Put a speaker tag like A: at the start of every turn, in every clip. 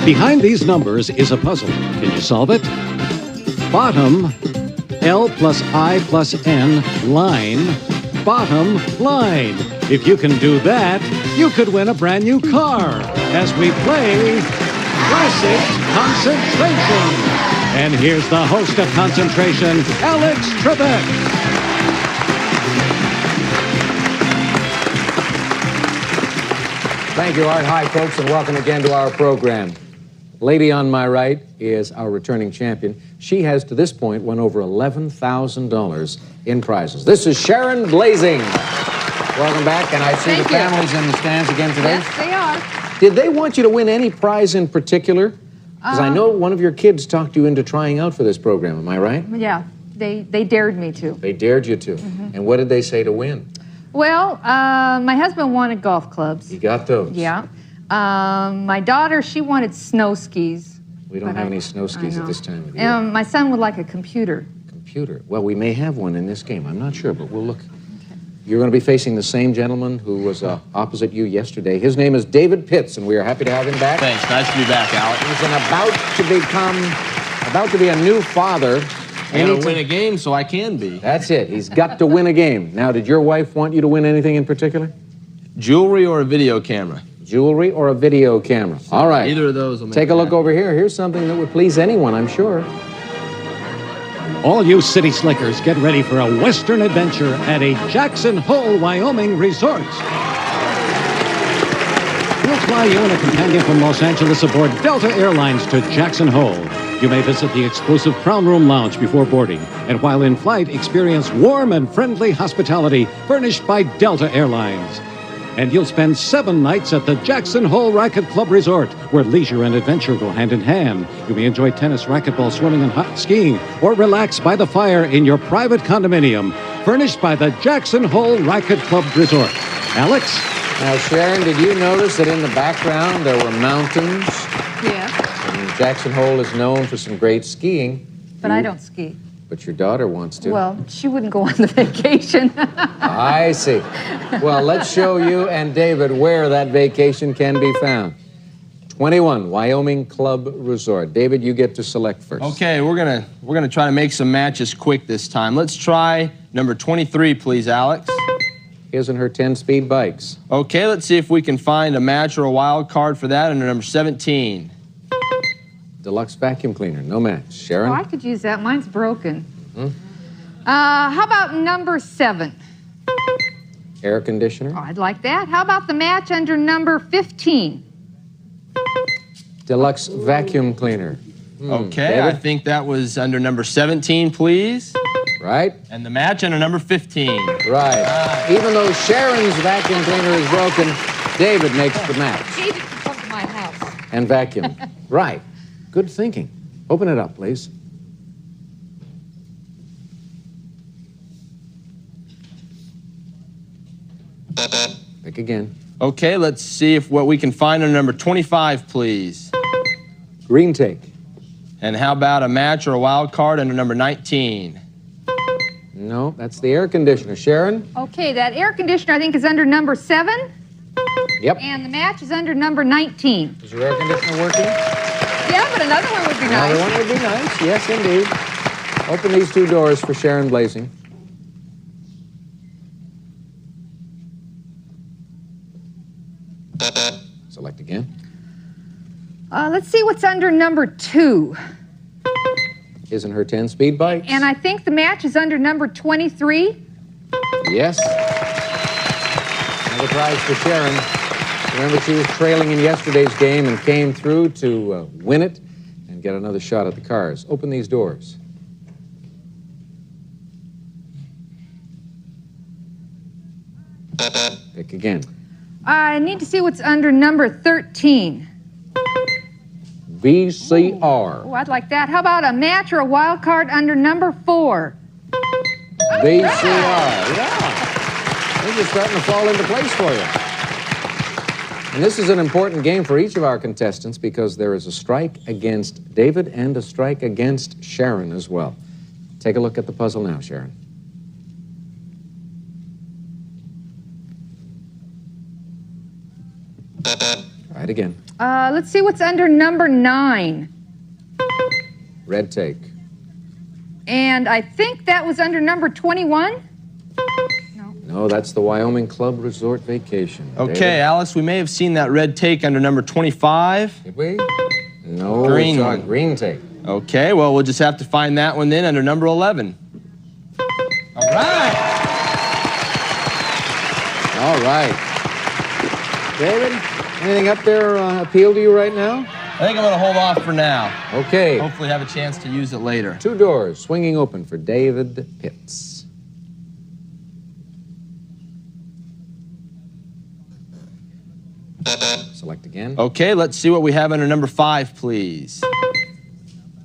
A: Behind these numbers is a puzzle. Can you solve it? Bottom, L plus I plus N, line, bottom line. If you can do that, you could win a brand new car as we play Classic Concentration. And here's the host of Concentration, Alex Trebek.
B: Thank you, Art. Hi, folks, and welcome again to our program. Lady on my right is our returning champion. She has, to this point, won over $11,000 in prizes. This is Sharon Blazing. Welcome back, and I see the families in the stands again today.
C: Yes, they are.
B: Did they want you to win any prize in particular? Because I know one of your kids talked you into trying out for this program, am I right?
C: Yeah, they dared me to.
B: They dared you to. And what did they say to win?
C: Well, my husband wanted golf clubs.
B: You got those?
C: Yeah. My daughter, she wanted snow skis.
B: We don't have any snow skis at this time of year.
C: And my son would like a computer.
B: Computer? Well, we may have one in this game. I'm not sure, but we'll look. You're going to be facing the same gentleman who was opposite you yesterday. His name is David Pitts, and we are happy to have him back.
D: Thanks. Nice to be back, Alex.
B: He's about to be a new father.
D: I'm going to win a game, so I can be.
B: That's it. He's got to win a game. Now, did your wife want you to win anything in particular?
D: Jewelry or a video camera?
B: Jewelry or a video camera. All right.
D: Either of those will make
B: Take a look
D: happen.
B: over here. Here's something that would please anyone, I'm sure.
A: All you city slickers, get ready for a Western adventure at a Jackson Hole, Wyoming resort. We'll fly you and a companion from Los Angeles aboard Delta Airlines to Jackson Hole. You may visit the exclusive Crown Room Lounge before boarding, and while in flight, experience warm and friendly hospitality furnished by Delta Airlines. And you'll spend 7 nights at the Jackson Hole Racquet Club Resort, where leisure and adventure go hand in hand. You may enjoy tennis, racquetball, swimming, and hot skiing, or relax by the fire in your private condominium, furnished by the Jackson Hole Racquet Club Resort. Alex?
B: Now, Sharon, did you notice that in the background there were mountains?
C: Yeah.
B: And Jackson Hole is known for some great skiing.
C: But I don't ski.
B: But your daughter wants to.
C: Well, she wouldn't go on the vacation.
B: I see. Well, let's show you and David where that vacation can be found. 21, Wyoming Club Resort. David, you get to select first.
D: Okay, we're gonna try to make some matches quick this time. Let's try number 23, please, Alex.
B: His and her 10-speed bikes.
D: Okay, let's see if we can find a match or a wild card for that under number 17.
B: Deluxe vacuum cleaner, no match. Sharon?
C: Oh, I could use that. Mine's broken. How about number 7?
B: Air conditioner.
C: Oh, I'd like that. How about the match under number 15?
B: Deluxe vacuum cleaner.
D: Okay,
B: David?
D: I think that was under number 17, please.
B: Right?
D: And the match under number 15.
B: Right. Even though Sharon's vacuum cleaner is broken, David makes the match.
C: David can come to my house.
B: And vacuum. Right. Good thinking. Open it up, please. Pick again.
D: Okay, let's see if what we can find under number 25, please.
B: Green take.
D: And how about a match or a wild card under number 19?
B: No, that's the air conditioner. Sharon?
C: Okay, that air conditioner I think is under number 7.
B: Yep.
C: And the match is under number 19.
B: Is your air conditioner working?
C: Yeah, but another one would be
B: Another
C: nice.
B: one would be nice. Yes, indeed. Open these 2 doors for Sharon Blazing. Select again.
C: Let's see what's under number 2.
B: His and her 10-speed bikes.
C: And I think the match is under number 23.
B: Yes. Another prize for Sharon. Remember, she was trailing in yesterday's game and came through to win it and get another shot at the cars. Open these doors. Pick again.
C: I need to see what's under number 13.
B: VCR.
C: Oh, I'd like that. How about a match or a wild card under number 4?
B: VCR. Yeah. Things are starting to fall into place for you. And this is an important game for each of our contestants because there is a strike against David and a strike against Sharon as well. Take a look at the puzzle now, Sharon. Try it again.
C: Let's see what's under number 9.
B: Red take.
C: And I think that was under number 21?
B: No, that's the Wyoming Club Resort Vacation.
D: Okay,
B: David?
D: Alice, we may have seen that red take under number 25.
B: Did we? No,
D: Green
B: we saw a
D: one.
B: green take.
D: Okay, well, we'll just have to find that one then under number 11. All right.
B: All right. David, anything up there appeal to you right now?
D: I think I'm going to hold off for now.
B: Okay.
D: Hopefully have a chance to use it later.
B: 2 doors swinging open for David Pitts. Select again.
D: Okay, let's see what we have under number 5, please.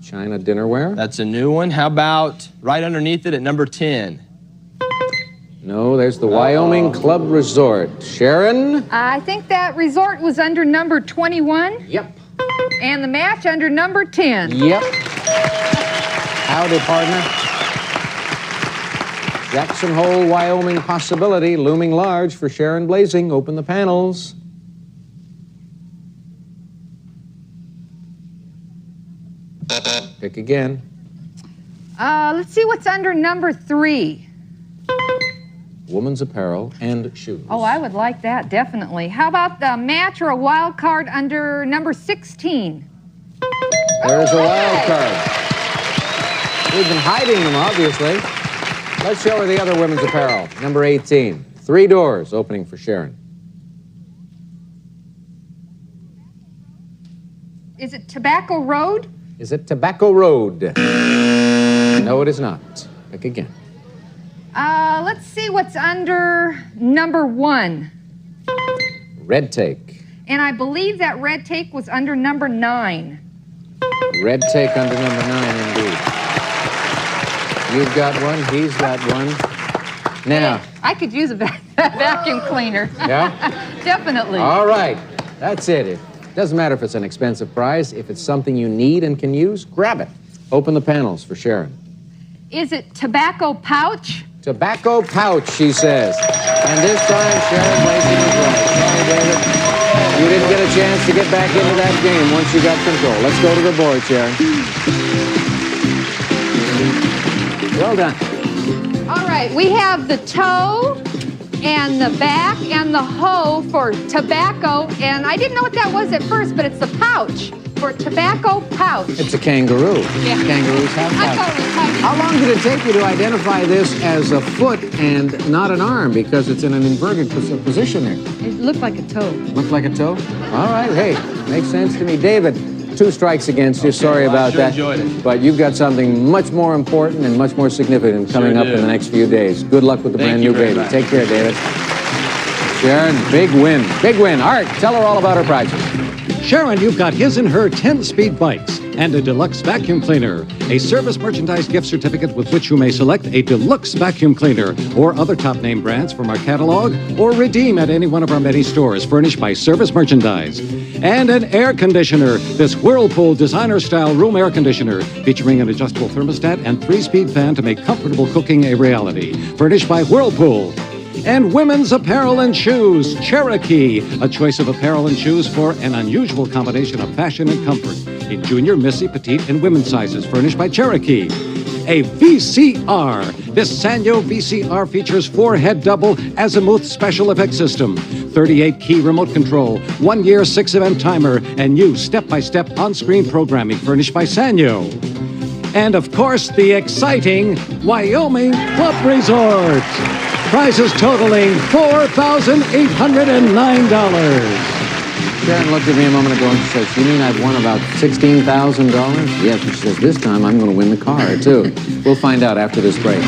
B: China dinnerware.
D: That's a new one. How about right underneath it at number 10?
B: No, there's the Wyoming Club Resort. Sharon?
C: I think that resort was under number 21.
B: Yep.
C: And the match under number 10.
B: Yep. Howdy, partner. Jackson Hole, Wyoming possibility looming large for Sharon Blazing. Open the panels. Pick again.
C: Let's see what's under number 3.
B: Woman's apparel and shoes.
C: Oh, I would like that, definitely. How about the match or a wild card under number 16?
B: There's a wild card. We've been hiding them, obviously. Let's show her the other women's apparel. Number 18. 3 doors opening for Sharon.
C: Is it Tobacco Road?
B: Is it Tobacco Road? No, it is not. Pick again.
C: Let's see what's under number 1.
B: Red take.
C: And I believe that red take was under number 9.
B: Red take under number 9, indeed. You've got one, he's got one. Now.
C: Hey, I could use a vacuum cleaner.
B: Yeah?
C: Definitely.
B: All right. That's it. It doesn't matter if it's an expensive prize. If it's something you need and can use, grab it. Open the panels for Sharon.
C: Is it tobacco pouch?
B: Tobacco pouch, she says. And this time, Sharon Blazing is right. Sorry, David. You didn't get a chance to get back into that game once you got control. Let's go to the board, Sharon. Well done.
C: All right, we have the toe and the back and the hoe for tobacco. And I didn't know what that was at first, but it's the pouch for tobacco pouch.
B: It's a kangaroo.
C: Yeah.
B: Kangaroos have
C: I
B: pouches.
C: totally typed it.
B: How long did it take you to identify this as a foot and not an arm? Because it's in an inverted position there.
C: It looked like a toe.
B: Looked like a toe? All right, hey, makes sense to me. David, 2 strikes against you. Sorry
D: well,
B: about that.
D: enjoyed it.
B: But you've got something much more important and much more significant coming up in the next few days. Good luck with the brand new baby.
D: Much.
B: Take care, David. Sharon, big win. Big win. Art, tell her all about her prizes.
A: Sharon, you've got his and her 10-speed bikes and a deluxe vacuum cleaner, a service merchandise gift certificate with which you may select a deluxe vacuum cleaner or other top name brands from our catalog or redeem at any one of our many stores furnished by Service Merchandise. And an air conditioner, this Whirlpool designer-style room air conditioner featuring an adjustable thermostat and 3-speed fan to make comfortable cooking a reality, furnished by Whirlpool. And women's apparel and shoes, Cherokee, a choice of apparel and shoes for an unusual combination of fashion and comfort in junior, missy, petite, and women's sizes, furnished by Cherokee. A VCR. This Sanyo VCR features 4-head double azimuth special effects system, 38-key remote control, 1-year 6-event timer, and new step-by-step on-screen programming, furnished by Sanyo. And, of course, the exciting Wyoming Club Resort. Prizes totaling $4,809.
B: Sharon looked at me a moment ago and she says, "You mean I've won about $16,000? Yes, and she says, "This time I'm going to win the car, too." We'll find out after this break.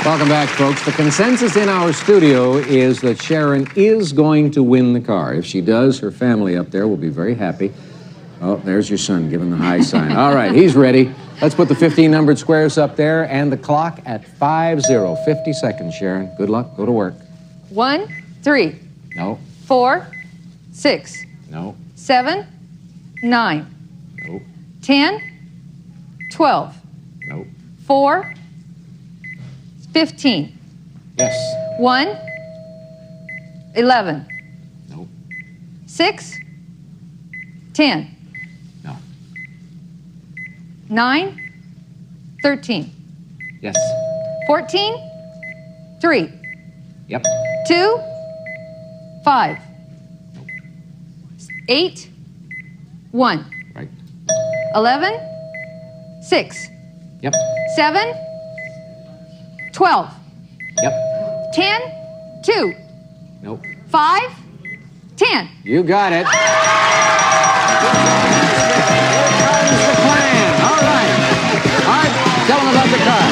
B: Welcome back, folks. The consensus in our studio is that Sharon is going to win the car. If she does, her family up there will be very happy. Oh, there's your son giving the high sign. All right, he's ready. Let's put the 15 numbered squares up there and the clock at 50. 50 seconds, Sharon. Good luck. Go to work.
C: 1, 3,
B: No.
C: 4, 6,
B: No.
C: 7, 9,
B: No.
C: 10, 12,
B: No.
C: 4, 15,
B: Yes.
C: 1, 11,
B: No.
C: 6, 10.
B: No.
C: 9, 13.
B: Yes.
C: 14, 3.
B: Yep.
C: 2, 5. 8, 1.
B: Right.
C: 11, 6.
B: Yep.
C: 7, 12.
B: Yep.
C: 10, 2.
B: Nope.
C: 5, 10.
B: You got it. Here comes the plan. All right. Art, tell them about the car.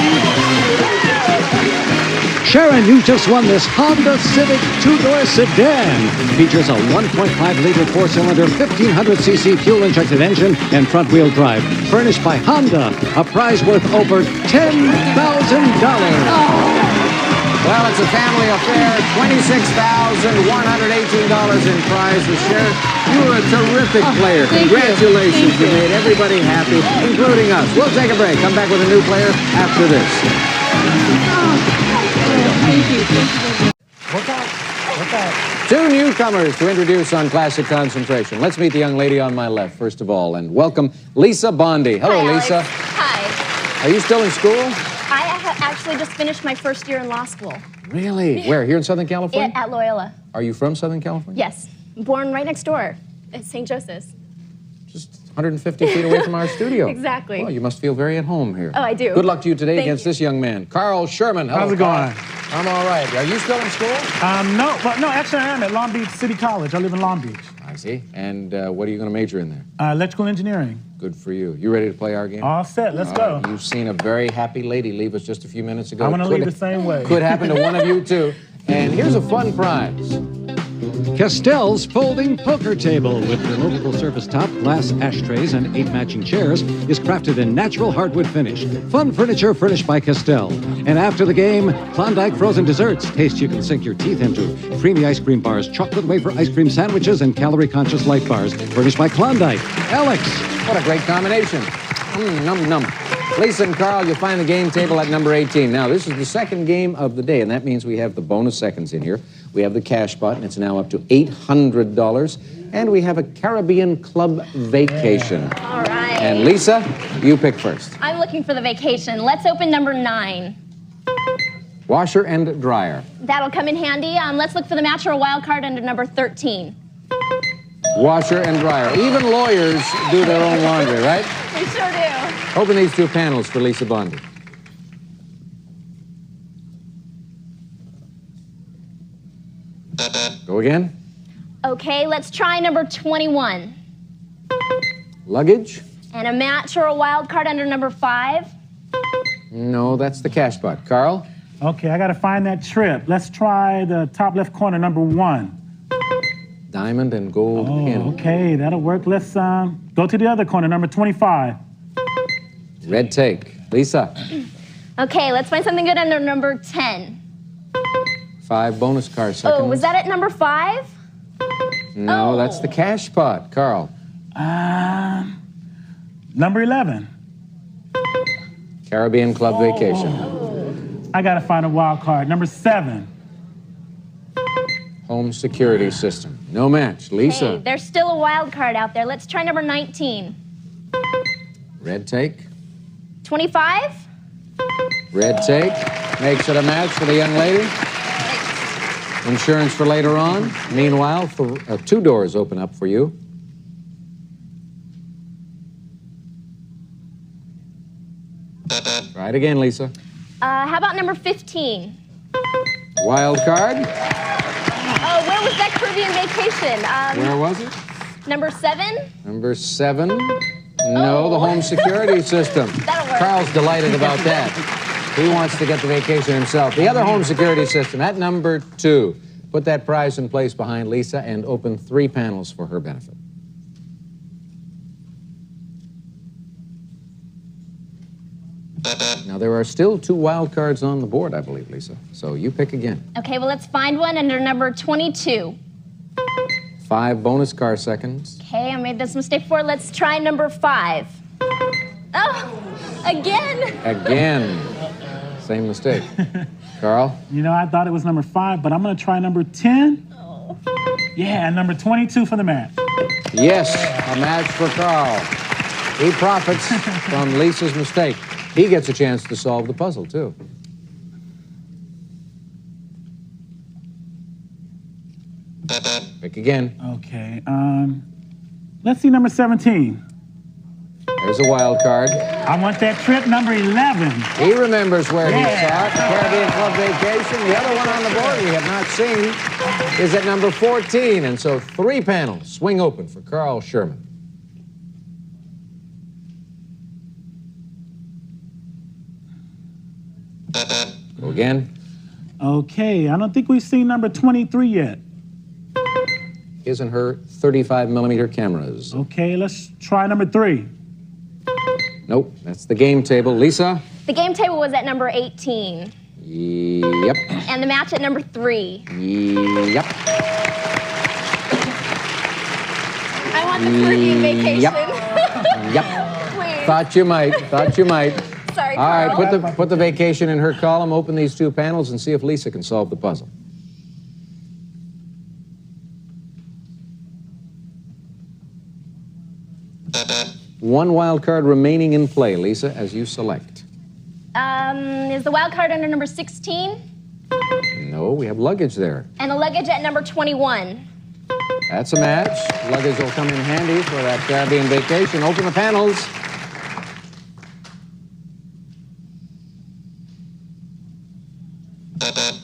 A: Sharon, you just won this Honda Civic two-door sedan. Features a 1.5-liter four-cylinder, 1,500cc fuel-injected engine and front-wheel drive. Furnished by Honda, a prize worth over $10,000.
B: Well, it's a family affair. $26,118 in prizes. Sharon, you were a terrific player.
C: Thank you.
B: Congratulations.
C: Thank you.
B: You made everybody happy, including us. We'll take a break. Come back with a new player after this.
C: Thank you.
B: Look out. Two newcomers to introduce on Classic Concentration. Let's meet the young lady on my left, first of all, and welcome Lisa Bondi. Hello,
E: Hi,
B: Lisa.
E: Alex. Hi.
B: Are you still in school?
E: I actually just finished my first year in law school
B: Really? Where? Here in Southern California?
E: at Loyola.
B: Are you from Southern California?
E: Yes. Born right next door at St. Joseph's.
B: Just 150 feet away from our studio.
E: Exactly.
B: Well, you must feel very at home here.
E: Oh, I do.
B: Good luck to you today
E: Thank
B: against
E: you.
B: this young man, Carl Sherman. Hello,
F: How's it
B: Carl.
F: going?
B: I'm all right. Are you still in school?
F: No, actually I am at Long Beach City College. I live in Long Beach.
B: I see. And what are you going to major in there?
F: Electrical engineering.
B: Good for you. You ready to play our game?
F: All set, let's go.
B: You've seen a very happy lady leave us just a few minutes ago.
F: I'm gonna
B: Could-
F: leave the same way.
B: Could happen to one of you, too. And here's a fun prize.
A: Castell's folding poker table with removable surface top, glass ashtrays, and 8 matching chairs is crafted in natural hardwood finish. Fun furniture furnished by Castell. And after the game, Klondike frozen desserts. Taste you can sink your teeth into. Creamy ice cream bars, chocolate wafer ice cream sandwiches, and calorie-conscious light bars. Furnished by Klondike. Alex.
B: What a great combination. Num, num. Lisa and Carl, you'll find the game table at number 18. Now, this is the second game of the day, and that means we have the bonus seconds in here. We have the cash button. It's now up to $800. And we have a Caribbean Club vacation.
E: All right.
B: And Lisa, you pick first.
E: I'm looking for the vacation. Let's open number 9.
B: Washer and dryer.
E: That'll come in handy. Let's look for the match or a wild card under number 13.
B: Washer and dryer. Even lawyers do their own laundry, right?
E: We sure do.
B: Open these two panels for Lisa Bondi. Go again.
E: Okay, let's try number 21.
B: Luggage.
E: And a match or a wild card under number 5.
B: No, that's the cash pot. Carl.
F: Okay, I gotta find that trip. Let's try the top left corner, number 1.
B: Diamond and gold pin.
F: Okay, that'll work. Let's go to the other corner, number 25.
B: Red take. Lisa.
E: Okay, let's find something good under number 10.
B: 5 bonus car seconds.
E: Oh, was that at number 5?
B: No, that's the cash pot. Carl.
F: Number 11.
B: Caribbean Club vacation.
F: I gotta find a wild card, number 7.
B: Home security system. No match. Lisa.
E: Hey, there's still a wild card out there. Let's try number 19.
B: Red take.
E: 25?
B: Red take. Makes it a match for the young lady. Insurance for later on. Meanwhile, for 2 doors open up for you. Try it again, Lisa.
E: How about number 15?
B: Wild card.
E: Oh, where was that Caribbean vacation?
B: Where was it?
E: Number 7?
B: Number 7. No, the home security system.
E: That'll work.
B: Carl's delighted about that. He wants to get the vacation himself. The other home security system at number 2. Put that prize in place behind Lisa and open 3 panels for her benefit. Now, there are still 2 wild cards on the board, I believe, Lisa. So you pick again.
E: Okay, well, let's find one under number 22.
B: 5 bonus car seconds.
E: Okay, I made this mistake before. Let's try number 5. Oh, again.
B: Again. Same mistake. Carl?
F: You know, I thought it was number 5, but I'm gonna try number 10.
E: Oh.
F: Yeah, and number 22 for the match.
B: Yes, a match for Carl. He profits from Lisa's mistake. He gets a chance to solve the puzzle, too. Pick again.
F: Okay, let's see number 17.
B: There's a wild card.
F: I want that trip number 11.
B: He remembers where he
F: Yeah.
B: saw it, the Caribbean Club Vacation. The other one on the board we have not seen is at number 14. And so 3 panels swing open for Carl Sherman. Go again.
F: Okay, I don't think we've seen number 23 yet.
B: His and her 35mm cameras.
F: Okay, let's try number 3.
B: Nope, that's the game table. Lisa?
E: The game table was at number 18.
B: Yep.
E: And the match at number 3.
B: Yep.
E: I want the Caribbean vacation.
B: Yep.
E: Please.
B: Thought you might. Thought you might.
E: Sorry,
B: All right,
E: Carl.
B: put the vacation in her column, open these 2 panels, and see if Lisa can solve the puzzle. One wild card remaining in play, Lisa, as you select.
E: Is the wild card under number 16?
B: No, we have luggage there.
E: And the luggage at number 21.
B: That's a match. Luggage will come in handy for that Caribbean vacation. Open the panels.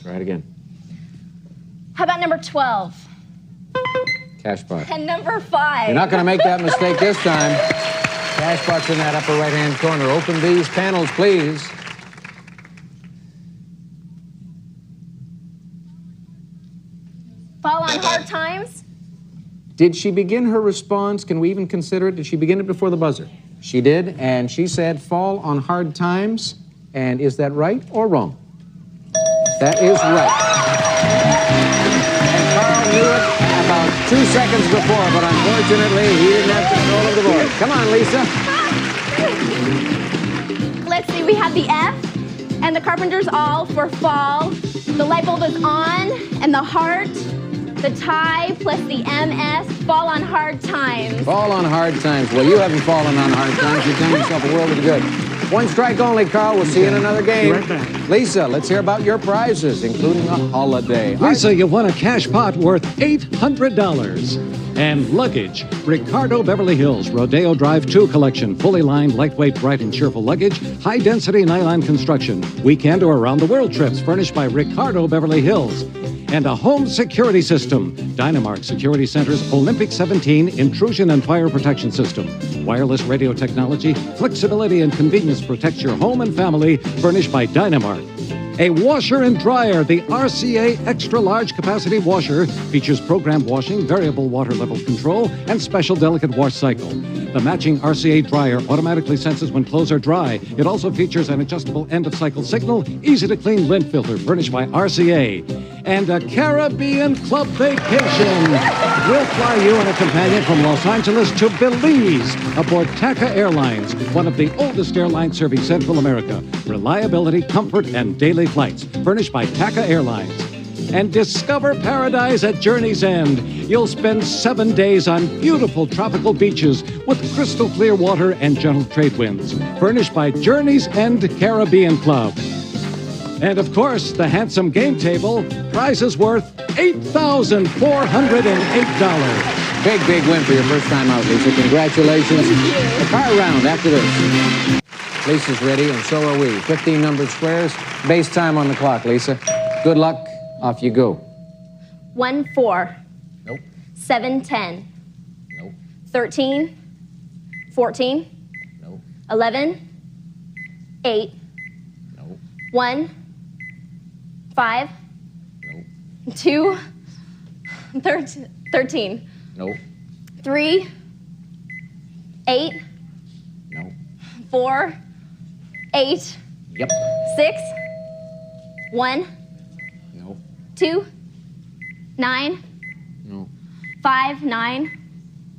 B: Try it again.
E: How about number 12?
B: Cash pot.
E: And number 5.
B: You're not going to make that mistake this time. Cash pot's in that upper right-hand corner. Open these panels, please.
E: Fall on hard times?
B: Did she begin her response? Can we even consider it? Did she begin it before the buzzer? She did, and she said, fall on hard times. And is that right or wrong? That is right. And Carl knew it about 2 seconds before, but unfortunately, he didn't have control of the board. Come on, Lisa.
E: Let's see, we have the F and the Carpenter's All for fall. The light bulb is on, and the heart, the tie, plus the MS, fall on hard times.
B: Fall on hard times. Well, you haven't fallen on hard times. You've done yourself a world of good. 1 strike only, Carl. We'll see you in another game.
F: Right back.
B: Lisa, let's hear about your prizes, including a holiday.
A: Lisa, you won a cash pot worth $800. And luggage, Ricardo Beverly Hills Rodeo Drive 2 collection, fully lined, lightweight, bright, and cheerful luggage, high-density nylon construction, weekend or around-the-world trips furnished by Ricardo Beverly Hills. And a home security system, Dynamark Security Center's Olympic 17 intrusion and fire protection system. Wireless radio technology, flexibility and convenience protects your home and family, furnished by Dynamark. A washer and dryer, the RCA Extra Large Capacity Washer, features programmed washing, variable water level control, and special delicate wash cycle. The matching RCA dryer automatically senses when clothes are dry. It also features an adjustable end-of-cycle signal, easy-to-clean lint filter, furnished by RCA. And a Caribbean Club Vacation. We'll fly you and a companion from Los Angeles to Belize aboard TACA Airlines, one of the oldest airlines serving Central America. Reliability, comfort, and daily flights, furnished by TACA Airlines. And discover paradise at Journey's End. You'll spend 7 days on beautiful tropical beaches with crystal clear water and gentle trade winds, furnished by Journey's End Caribbean Club. And of course, the handsome game table, prizes worth $8,408.
B: Big, big win for your first time out, Lisa. Congratulations. The car round after this. Lisa's ready, and so are we. 15 numbered squares. Base time on the clock, Lisa. Good luck. Off you go.
E: 1, 4.
B: Nope.
E: 7, 10.
B: Nope.
E: 13. 14.
B: Nope.
E: 11. 8.
B: Nope.
E: 1. 5.
B: Nope.
E: 2. 13.
B: Nope.
E: 3. 8.
B: Nope.
E: 4. 8.
B: Yep.
E: 6. 1.
B: Nope.
E: 2. 9.
B: No.
E: 5. 9.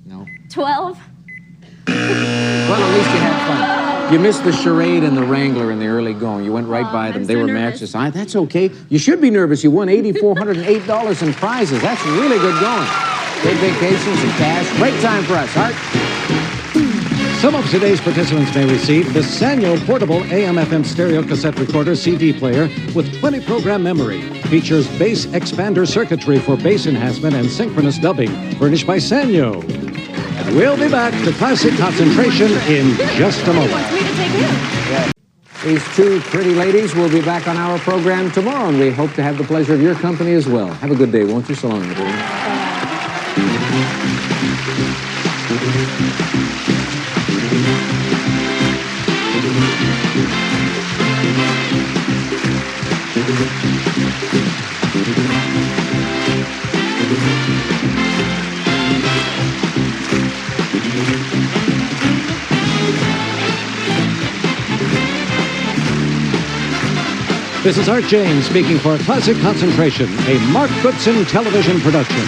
B: No.
E: 12.
B: Well, at least you had fun. You missed the Charade and the Wrangler in the early going. You went right by them. They were matches. That's okay. You should be nervous. You won $8,408 in prizes. That's really good going. Good vacation, some cash. Break time for us, Art.
A: Some of today's participants may receive the Sanyo portable AM/FM stereo cassette recorder CD player with 20 program memory. Features bass expander circuitry for bass enhancement and synchronous dubbing, furnished by Sanyo. We'll be back to Classic Concentration in just a moment.
B: These two pretty ladies will be back on our program tomorrow, and we hope to have the pleasure of your company as well. Have a good day, won't you? So long, everyone.
A: This is Art James speaking for Classic Concentration, a Mark Goodson television production.